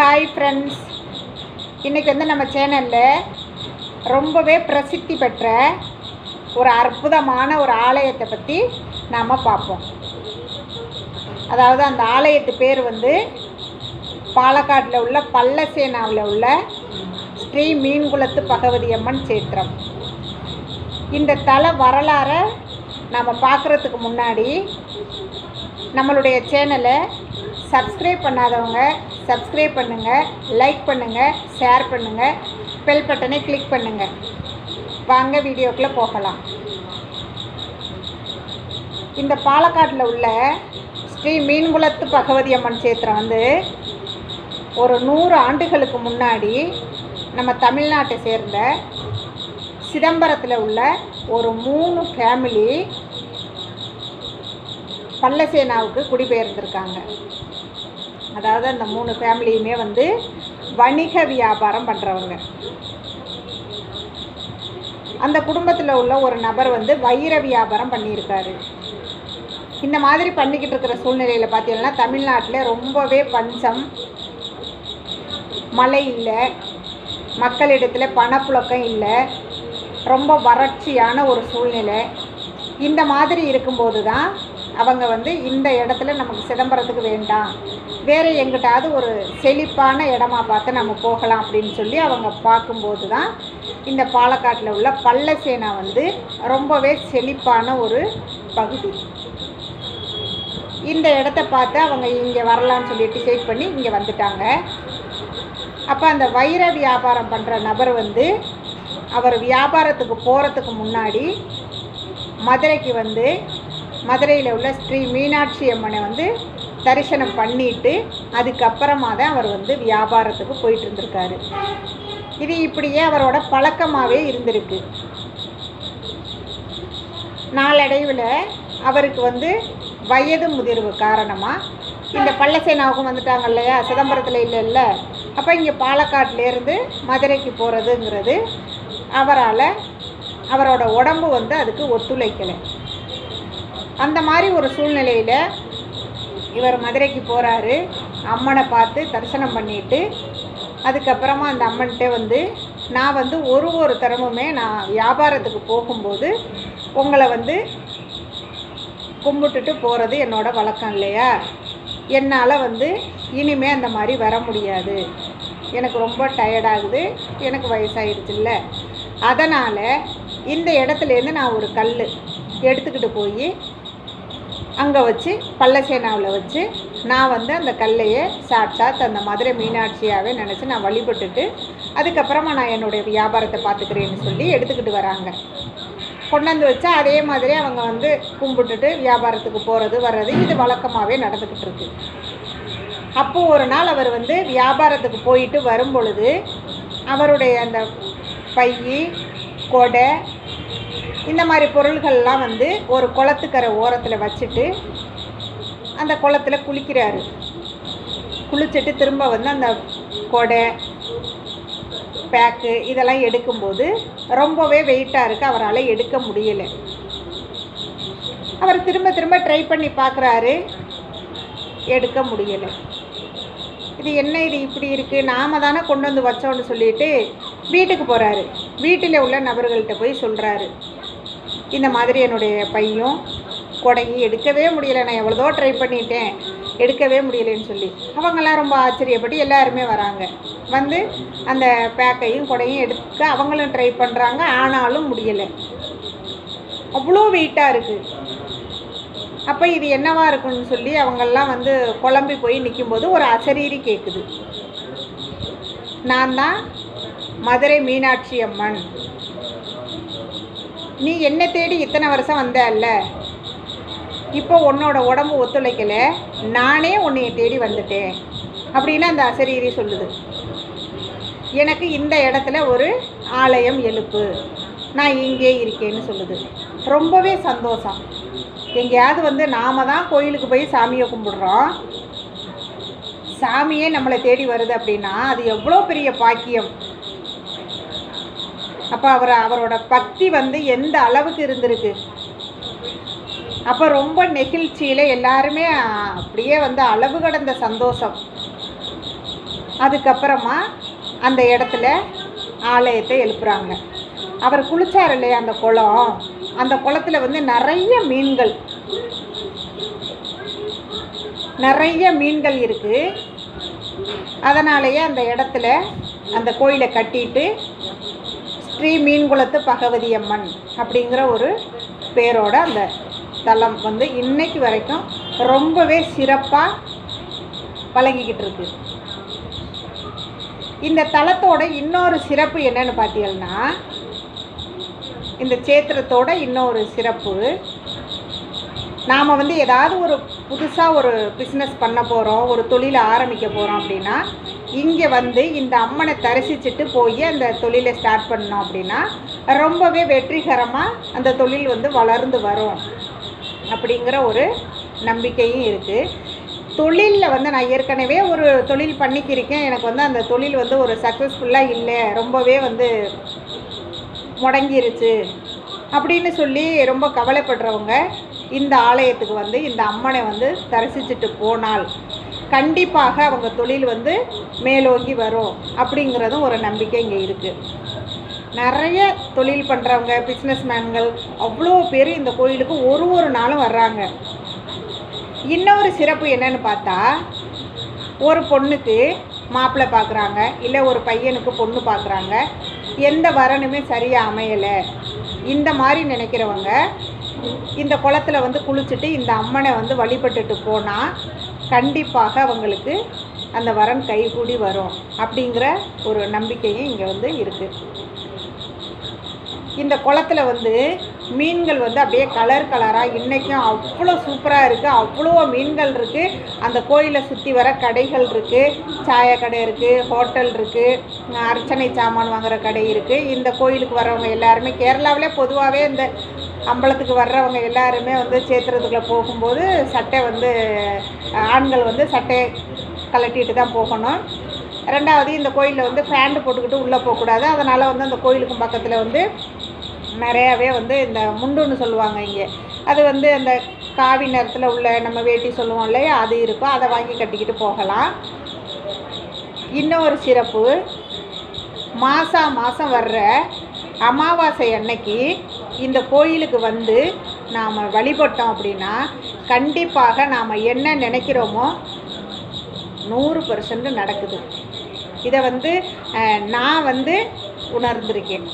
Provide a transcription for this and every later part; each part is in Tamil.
ஹாய் ஃப்ரெண்ட்ஸ், இன்றைக்கி வந்து நம்ம சேனலில் ரொம்பவே பிரசித்தி பெற்ற ஒரு அற்புதமான ஒரு ஆலயத்தை பற்றி நாம் பார்ப்போம். அதாவது அந்த ஆலயத்து பேர் வந்து பாலக்காட்டில் உள்ள பல்லசேனாவில் உள்ள ஸ்ரீ மீன்குளத்து பகவதி அம்மன் சேத்திரம். இந்த தல வரலாறை நாம் பார்க்குறதுக்கு முன்னாடி நம்மளுடைய சேனலை சப்ஸ்கிரைப் பண்ணாதவங்க சப்ஸ்கிரைப் பண்ணுங்கள், லைக் பண்ணுங்கள், ஷேர் பண்ணுங்கள், பெல் பட்டனை கிளிக் பண்ணுங்கள். வாங்க வீடியோக்குள்ளே போகலாம். இந்த பாலக்காட்டில் உள்ள ஸ்ரீ மீன்குளத்து பகவதி அம்மன் சேத்திரம் வந்து ஒரு 100 ஆண்டுகளுக்கு முன்னாடி நம்ம தமிழ்நாட்டை சேர்ந்த சிதம்பரத்தில் உள்ள ஒரு 3 ஃபேமிலி பல்லசேனாவுக்கு குடிபெயர்ந்திருக்காங்க. அதாவது அந்த 3 ஃபேமிலியுமே வந்து வணிக வியாபாரம் பண்ணுறவங்க. அந்த குடும்பத்தில் உள்ள ஒரு நபர் வந்து வைர வியாபாரம் பண்ணியிருக்காரு. இந்த மாதிரி பண்ணிக்கிட்டு இருக்கிற சூழ்நிலையில் பார்த்தீங்கன்னா தமிழ்நாட்டில் ரொம்பவே பஞ்சம், மழை இல்லை, மக்களிடத்தில் பணப்புழக்கம் இல்லை, ரொம்ப வறட்சியான ஒரு சூழ்நிலை. இந்த மாதிரி இருக்கும்போது தான் அவங்க வந்து இந்த இடத்துல நமக்கு சிதம்பரத்துக்கு வேண்டாம், வேறு எங்கிட்டாவது ஒரு செழிப்பான இடமா பார்த்து நம்ம போகலாம் அப்படின்னு சொல்லி அவங்க பார்க்கும்போது தான் இந்த பாலக்காட்டில் உள்ள பல்லசேனா வந்து ரொம்பவே செழிப்பான ஒரு பகுதி. இந்த இடத்த பார்த்து அவங்க இங்கே வரலான்னு சொல்லி டிசைட் பண்ணி இங்கே வந்துட்டாங்க. அப்போ அந்த வைர வியாபாரம் பண்ணுற நபர் வந்து அவர் வியாபாரத்துக்கு போகிறதுக்கு முன்னாடி மதுரைக்கு வந்து மதுரையில் உள்ள ஸ்ரீ மீனாட்சி அம்மனை வந்து தரிசனம் பண்ணிட்டு அதுக்கப்புறமா தான் அவர் வந்து வியாபாரத்துக்கு போயிட்டு இருந்திருக்காரு. இது இப்படியே அவரோட பழக்கமாகவே இருந்திருக்கு. நாளடைவில் அவருக்கு வந்து வயது முதிர்வு காரணமாக இந்த பல்லசேனாவுக்கும் வந்துட்டாங்க இல்லையா, சிதம்பரத்தில் இல்லை. அப்போ இங்கே பாலக்காட்டிலேருந்து மதுரைக்கு போகிறதுங்கிறது அவரோட உடம்பு வந்து அதுக்கு ஒத்துழைக்கலை. அந்த மாதிரி ஒரு சூழ்நிலையில் இவர் மதுரைக்கு போகிறாரு. அம்மனை பார்த்து தரிசனம் பண்ணிவிட்டு அதுக்கப்புறமா அந்த அம்மன்கிட்ட வந்து நான் வந்து ஒரு தரமுமே நான் வியாபாரத்துக்கு போகும்போது உங்களை வந்து கும்பிட்டுட்டு போகிறது என்னோட வழக்கம் இல்லையா, என்னால் வந்து இனிமேல் அந்த மாதிரி வர முடியாது, எனக்கு ரொம்ப டயர்டாகுது, எனக்கு வயசாகிடுச்சு இல்லை, அதனால் இந்த இடத்துலேருந்து நான் ஒரு கல் எடுத்துக்கிட்டு போய் அங்கே வச்சு பல்லசேனாவில் வச்சு நான் வந்து அந்த கல்லையே சாட்சாத் அந்த மதுரை மீனாட்சியாகவே நினச்சி நான் வழிபட்டுட்டு அதுக்கப்புறமா நான் என்னுடைய வியாபாரத்தை பார்த்துக்கிறேன்னு சொல்லி எடுத்துக்கிட்டு வராங்க. கொண்டாந்து வச்சா அதே மாதிரி அவங்க வந்து கும்பிட்டுட்டு வியாபாரத்துக்கு போகிறது வர்றது இது வழக்கமாகவே நடந்துக்கிட்டு இருக்கு. அப்போது ஒரு நாள் அவர் வந்து வியாபாரத்துக்கு போயிட்டு வரும் பொழுது அவருடைய அந்த பை, கொடை, இந்த மாதிரி பொருள்கள்லாம் வந்து ஒரு குளத்துக்கரை ஓரத்தில் வச்சுட்டு அந்த குளத்தில் குளிக்கிறாரு. குளிச்சுட்டு திரும்ப வந்து அந்த கொடை, பேக்கு இதெல்லாம் எடுக்கும்போது ரொம்பவே வெயிட்டாக இருக்குது, அவரால் எடுக்க முடியலை. அவர் திரும்ப ட்ரை பண்ணி பார்க்குறாரு, எடுக்க முடியலை. இது என்ன, இது இப்படி இருக்குது, நாம் தானே கொண்டு வந்து வச்சோன்னு சொல்லிட்டு வீட்டுக்கு போகிறாரு. வீட்டில் உள்ள நபர்கள்ட்ட போய் சொல்கிறாரு, இந்த மாதிரி என்னுடைய பையும் கொடையும் எடுக்கவே முடியலை, நான் எவ்வளோதோ ட்ரை பண்ணிட்டேன், எடுக்கவே முடியலைன்னு சொல்லி. அவங்கெல்லாம் ரொம்ப ஆச்சரியப்பட்டு எல்லாருமே வராங்க. வந்து அந்த பேக்கையும் கொடையும் எடுக்க அவங்களும் ட்ரை பண்ணுறாங்க, ஆனாலும் முடியலை, அவ்வளோ வெயிட்டாக இருக்குது. அப்போ இது என்னவா இருக்குன்னு சொல்லி அவங்கெல்லாம் வந்து குழம்பி போய் நிற்கும்போது ஒரு அசரீரி கேட்குது, நான் தான் மதுரை மீனாட்சி அம்மன், நீ என்ன தேடி இத்தனை வருஷம் வந்தல்ல, இப்போ உன்னோட உடம்பு ஒத்துழைக்கலை, நானே உன்னைய தேடி வந்துட்டேன் அப்படின்னு அந்த அசரீரி சொல்லுது. எனக்கு இந்த இடத்துல ஒரு ஆலயம் எழுப்பு, நான் இங்கே இருக்கேன்னு சொல்லுது. ரொம்பவே சந்தோஷம். எங்கேயாவது வந்து நாம் தான் கோயிலுக்கு போய் சாமியை கும்பிடுறோம், சாமியே நம்மளை தேடி வருது அப்படின்னா அது எவ்வளோ பெரிய பாக்கியம். அப்போ அவரோட பக்தி வந்து எந்த அளவுக்கு இருந்திருக்கு. அப்போ ரொம்ப நெகிழ்ச்சியில் எல்லாருமே அப்படியே வந்து அளவு கடந்த சந்தோஷம். அதுக்கப்புறமா அந்த இடத்துல ஆலயத்தை எழுப்புறாங்க. அவர் குளிச்சார் இல்லையா அந்த குளம், அந்த குளத்துல வந்து நிறைய மீன்கள் இருக்குது. அதனாலேயே அந்த இடத்துல அந்த கோயிலை கட்டிட்டு ஸ்ரீ மீன்குளத்து பகவதி அம்மன் அப்படிங்கிற ஒரு பேரோட அந்த தலம் வந்து இன்னைக்கு வரைக்கும் ரொம்பவே சிறப்பாக வழங்கிக்கிட்டு இருக்கு. இந்த தலத்தோட இன்னொரு சிறப்பு என்னன்னு பார்த்தீங்கன்னா, இந்த சேத்திரத்தோட இன்னொரு சிறப்பு, நாம் வந்து ஏதாவது ஒரு புதுசாக ஒரு பிஸ்னஸ் பண்ண போகிறோம், ஒரு தொழிலை ஆரம்பிக்க போகிறோம் அப்படின்னா இங்கே வந்து இந்த அம்மனை தரிசிச்சுட்டு போய் அந்த தொழிலை ஸ்டார்ட் பண்ணோம் அப்படின்னா ரொம்பவே வெற்றிகரமாக அந்த தொழில் வந்து வளர்ந்து வரும் அப்படிங்கிற ஒரு நம்பிக்கையும் இருக்குது. தொழிலில் வந்து நான் ஏற்கனவே ஒரு தொழில் பண்ணிக்கிருக்கேன், எனக்கு வந்து அந்த தொழில் வந்து ஒரு சக்ஸஸ்ஃபுல்லாக இல்லை, ரொம்பவே வந்து முடங்கிருச்சு அப்படின்னு சொல்லி ரொம்ப கவலைப்படுறவங்க இந்த ஆலயத்துக்கு வந்து இந்த அம்மனை வந்து தரிசிச்சுட்டு போனால் கண்டிப்பாக அவங்க தொழில் வந்து மேலோங்கி வரும் அப்படிங்கிறதும் ஒரு நம்பிக்கை இங்கே இருக்குது. நிறைய தொழில் பண்ணுறவங்க, பிஸ்னஸ்மேன்கள் அவ்வளோ பேர் இந்த கோயிலுக்கு ஒரு நாளும் வர்றாங்க. இன்னொரு சிறப்பு என்னன்னு பார்த்தா, ஒரு பொண்ணுக்கு மாப்பிள்ளை பார்க்குறாங்க, இல்லை ஒரு பையனுக்கு பொண்ணு பார்க்குறாங்க, எந்த வரனுமே சரியாக அமையலை, இந்த மாதிரி நினைக்கிறவங்க இந்த குளத்தில் வந்து குளிச்சுட்டு இந்த அம்மனை வந்து வழிபட்டுட்டு போனால் கண்டிப்பாக அவங்களுக்கு அந்த வரன் கைகூடி வரும் அப்படிங்கிற ஒரு நம்பிக்கையும் இங்கே வந்து இருக்குது. இந்த குளத்தில் வந்து மீன்கள் வந்து அப்படியே கலராக இன்றைக்கும் அவ்வளோ சூப்பராக இருக்குது, அவ்வளோ மீன்கள் இருக்குது. அந்த கோயிலை சுற்றி வர கடைகள் இருக்குது, சாயக்கடை இருக்குது, ஹோட்டல் இருக்குது, அர்ச்சனை சாமான் வாங்குகிற கடை இருக்குது. இந்த கோயிலுக்கு வர்றவங்க எல்லாருமே, கேரளாவிலே பொதுவாகவே இந்த அம்பலத்துக்கு வர்றவங்க எல்லாருமே வந்து சேத்திரத்துக்குள்ளே போகும்போது சட்டை வந்து ஆண்கள் வந்து சட்டையை கலட்டிட்டு தான் போகணும். ரெண்டாவது இந்த கோயிலில் வந்து ஃபேண்டு போட்டுக்கிட்டு உள்ளே போகக்கூடாது. அதனால் வந்து அந்த கோயிலுக்கும் பக்கத்தில் வந்து நிறையாவே வந்து இந்த முண்டுன்னு சொல்லுவாங்க இங்கே, அது வந்து அந்த காவி நேரத்தில் உள்ள நம்ம வேட்டி சொல்லுவோம் இல்லையா, அது இருக்கும், அதை வாங்கி கட்டிக்கிட்டு போகலாம். இன்னொரு சிறப்பு, மாதம் வர்ற அமாவாசை அன்னைக்கு இந்த கோயிலுக்கு வந்து நாம் வழிபட்டோம் அப்படின்னா கண்டிப்பாக நாம் என்ன நினைக்கிறோமோ 100% நடக்குது. இதை வந்து நான் வந்து உணர்ந்திருக்கேன்.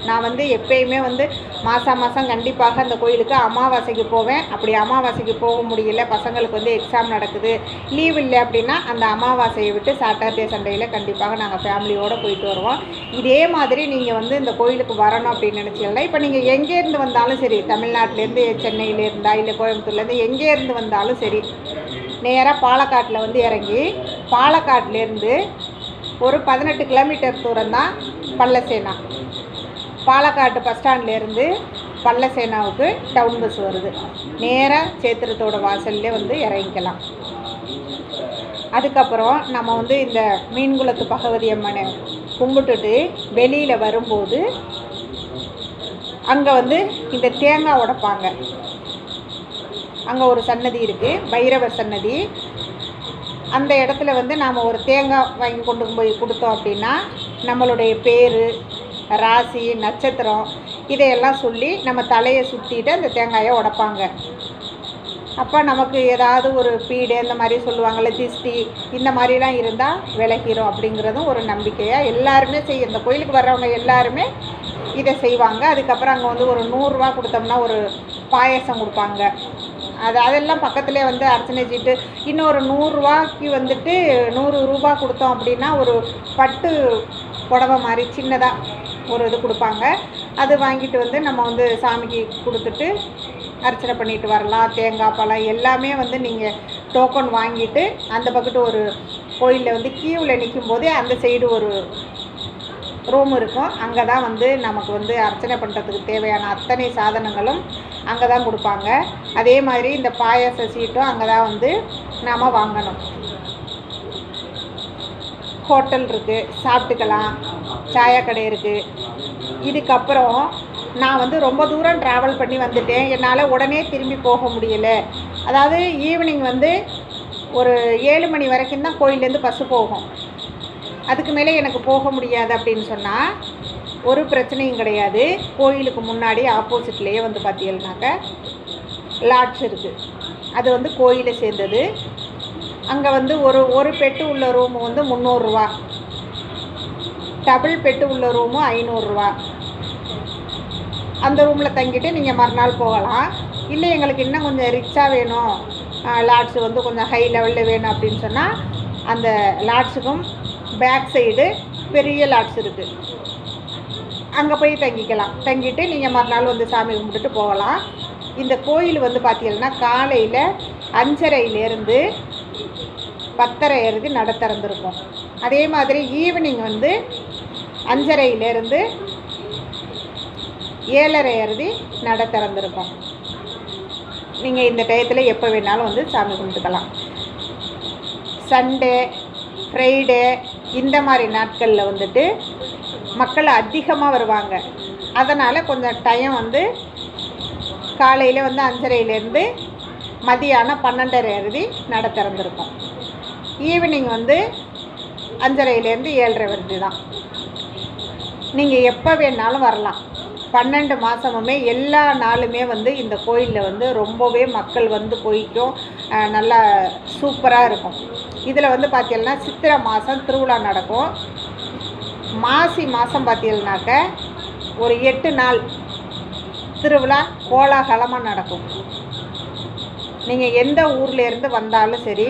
நான் வந்து எப்பயுமே வந்து மாதம் கண்டிப்பாக அந்த கோயிலுக்கு அமாவாசைக்கு போவேன். அப்படி அமாவாசைக்கு போக முடியல, பசங்களுக்கு வந்து எக்ஸாம் நடக்குது, லீவ் இல்லை அப்படின்னா அந்த அமாவாசையை விட்டு சாட்டர்டே சண்டேயில் கண்டிப்பாக நாங்கள் ஃபேமிலியோடு போயிட்டு வருவோம். இதே மாதிரி நீங்கள் வந்து இந்த கோயிலுக்கு வரணும் அப்படின்னு நினச்சிங்கன்னா, இப்போ நீங்கள் எங்கேருந்து வந்தாலும் சரி, தமிழ்நாட்டிலேருந்து, சென்னையில் இருந்தா இல்லை கோயம்புத்தூர்லேருந்து எங்கேருந்து வந்தாலும் சரி, நேராக பாலக்காட்டில் வந்து இறங்கி பாலக்காட்டிலேருந்து ஒரு 18 கிலோமீட்டர் தூரம் தான் பல்லசேனா. பாலக்காட்டு பஸ் ஸ்டாண்ட்லேருந்து பல்லசேனாவுக்கு டவுன் பஸ் வருது. நேராக சேத்திரத்தோட வாசல்லே வந்து இறங்கிக்கலாம். அதுக்கப்புறம் நம்ம வந்து இந்த மீன்குளத்து பகவதி அம்மனை கும்பிட்டுட்டு வெளியில் வரும்போது அங்கே வந்து இந்த தேங்காய் உடைப்பாங்க. அங்கே ஒரு சன்னதி இருக்குது, பைரவர் சன்னதி. அந்த இடத்துல வந்து நாம் ஒரு தேங்காய் வாங்கி கொண்டு போய் கொடுத்தோம் அப்படின்னா நம்மளுடைய பேர், ராசி, நட்சத்திரம் இதையெல்லாம் சொல்லி நம்ம தலையை சுற்றிட்டு அந்த தேங்காயை உடைப்பாங்க. அப்போ நமக்கு ஏதாவது ஒரு பீடு இந்த மாதிரி சொல்லுவாங்கள்ல, திஷ்டி இந்த மாதிரிலாம் இருந்தால் விலகிரும் அப்படிங்கிறதும் ஒரு நம்பிக்கையாக எல்லாருமே இந்த கோயிலுக்கு வர்றவங்க எல்லாருமே இதை செய்வாங்க. அதுக்கப்புறம் அங்கே வந்து ஒரு 100 ரூபா கொடுத்தோம்னா ஒரு பாயசம் கொடுப்பாங்க. அதெல்லாம் பக்கத்துலேயே வந்து அர்ச்சனை சீட்டு. இன்னொரு 100 ரூபாய்க்கு வந்துட்டு 100 ரூபா கொடுத்தோம் அப்படின்னா ஒரு பட்டு புடவை மாதிரி சின்னதாக ஒரு இது கொடுப்பாங்க. அது வாங்கிட்டு வந்து நம்ம வந்து சாமிக்கு கொடுத்துட்டு அர்ச்சனை பண்ணிட்டு வரலாம். தேங்காய் பழம் எல்லாமே வந்து நீங்கள் டோக்கன் வாங்கிட்டு அந்த பக்கத்து ஒரு கோயிலில் வந்து கியூவில் நிற்கும் போதே அந்த சைடு ஒரு ரூம் இருக்கும். அங்கே தான் வந்து நமக்கு வந்து அர்ச்சனை பண்ணுறதுக்கு தேவையான அத்தனை சாதனங்களும் அங்கே தான் கொடுப்பாங்க. அதே மாதிரி இந்த பாயாச சீட்டும் அங்கே தான் வந்து நாம் வாங்கணும். ஹோட்டல் இருக்குது, சாப்பிட்டுக்கலாம், சாயக்கடை இருக்குது. இதுக்கப்புறம் நான் வந்து ரொம்ப தூரம் ட்ராவல் பண்ணி வந்துட்டேன், என்னால் உடனே திரும்பி போக முடியலை. அதாவது ஈவினிங் வந்து ஒரு 7 மணி வரைக்கும் தான் கோயிலேருந்து பஸ்ஸு போகும். அதுக்கு மேலே எனக்கு போக முடியாது அப்படின்னு சொன்னால் ஒரு பிரச்சனையும் கிடையாது. கோயிலுக்கு முன்னாடி ஆப்போசிட்லேயே வந்து பார்த்தீங்கன்னாக்க லாட்ஜ் இருக்குது. அது வந்து கோயிலை சேர்ந்தது. அங்கே வந்து ஒரு பெட்டு உள்ள ரூமு வந்து 300 ரூபா, டபுள் பெட்டு உள்ள ரூமு 500 ரூபா. அந்த ரூமில் தங்கிட்டு நீங்கள் மறுநாள் போகலாம். இல்லை எங்களுக்கு இன்னும் கொஞ்சம் ரிச்சாக வேணும், லாட்ஜ் வந்து கொஞ்சம் ஹை லெவலில் வேணும் அப்படின்னு சொன்னால் அந்த லாட்ஜுக்கும் பேக் சைடு பெரிய லாட்ஜ் இருக்குது, அங்கே போய் தங்கிக்கலாம். தங்கிட்டு நீங்கள் மறுநாள் வந்து சாமி கும்பிட்டுட்டு போகலாம். இந்த கோயில் வந்து பார்த்தீங்கன்னா காலையில் 5:30லேருந்து 10:30 வரைக்கும் நட திறந்துருக்கும். அதே மாதிரி ஈவினிங் வந்து 5:30லேருந்து 7:30 வரைக்கும் நட திறந்துருக்கும். நீங்கள் இந்த டயத்தில் எப்போ வேணாலும் வந்து சாமி கும்பிட்டுக்கலாம். சண்டே, ஃப்ரைடே இந்த மாதிரி நாட்களில் வந்துட்டு மக்கள் அதிகமாக வருவாங்க. அதனால் கொஞ்சம் டைம் வந்து காலையில் வந்து 5:30லேருந்து மதியானம் 12:30 வரைக்கும் நட திறந்துருக்கும். ஈவினிங் வந்து 5:30லேருந்து 7:30 வரைக்கும் தான். நீங்கள் எப்போ வேணாலும் வரலாம். 12 மாதமுமே எல்லா நாளுமே வந்து இந்த கோயிலில் வந்து ரொம்பவே மக்கள் வந்து போய்க்கும், நல்லா சூப்பராக இருக்கும். இதில் வந்து பார்த்தீங்கன்னா சித்திரை மாதம் திருவிழா நடக்கும். மாசி மாதம் பார்த்தீங்கன்னாக்க ஒரு 8 நாள் திருவிழா கோலாகலமாக நடக்கும். நீங்கள் எந்த ஊர்லேருந்து வந்தாலும் சரி,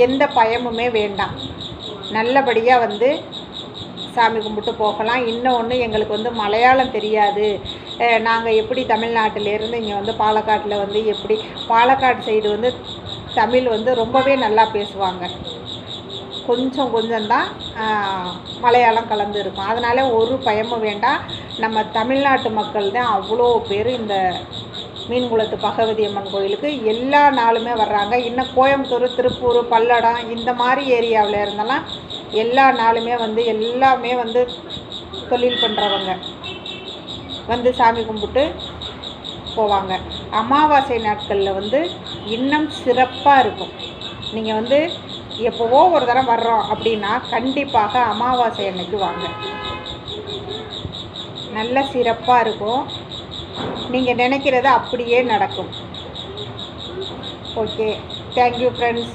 எந்த பயமுமே வேண்டாம், நல்லபடியாக வந்து சாமி கும்பிட்டு போகலாம். இன்னொன்று, எங்களுக்கு வந்து மலையாளம் தெரியாது, நாங்கள் எப்படி தமிழ்நாட்டிலேருந்து இங்கே வந்து பாலக்காட்டில் வந்து எப்படி பாலக்காடு சைடு வந்து தமிழ் வந்து ரொம்பவே நல்லா பேசுவாங்க, கொஞ்சம் கொஞ்சம்தான் மலையாளம் கலந்து இருக்கும். அதனால் ஒரு பயமும் வேண்டாம். நம்ம தமிழ்நாட்டு மக்கள் தான் அவ்வளோ பேர் இந்த மீன்குளத்து பகவதி அம்மன் கோயிலுக்கு எல்லா நாளுமே வர்றாங்க. இன்னும் கோயம்புத்தூர், திருப்பூர், பல்லடம் இந்த மாதிரி ஏரியாவில் இருந்தெல்லாம் எல்லா நாளுமே வந்து எல்லாமே வந்து தொழில் பண்ணுறவங்க வந்து சாமி கும்பிட்டு போவாங்க. அமாவாசை நாட்களில் வந்து இன்னும் சிறப்பாக இருக்கும். நீங்கள் வந்து எப்போவோ ஒரு தரம் வர்றோம் அப்படின்னா கண்டிப்பாக அமாவாசை அன்னைக்கு வாங்க, நல்ல சிறப்பாக இருக்கும். நீங்கள் நினைக்கிறது அப்படியே நடக்கும். Okay, thank you friends.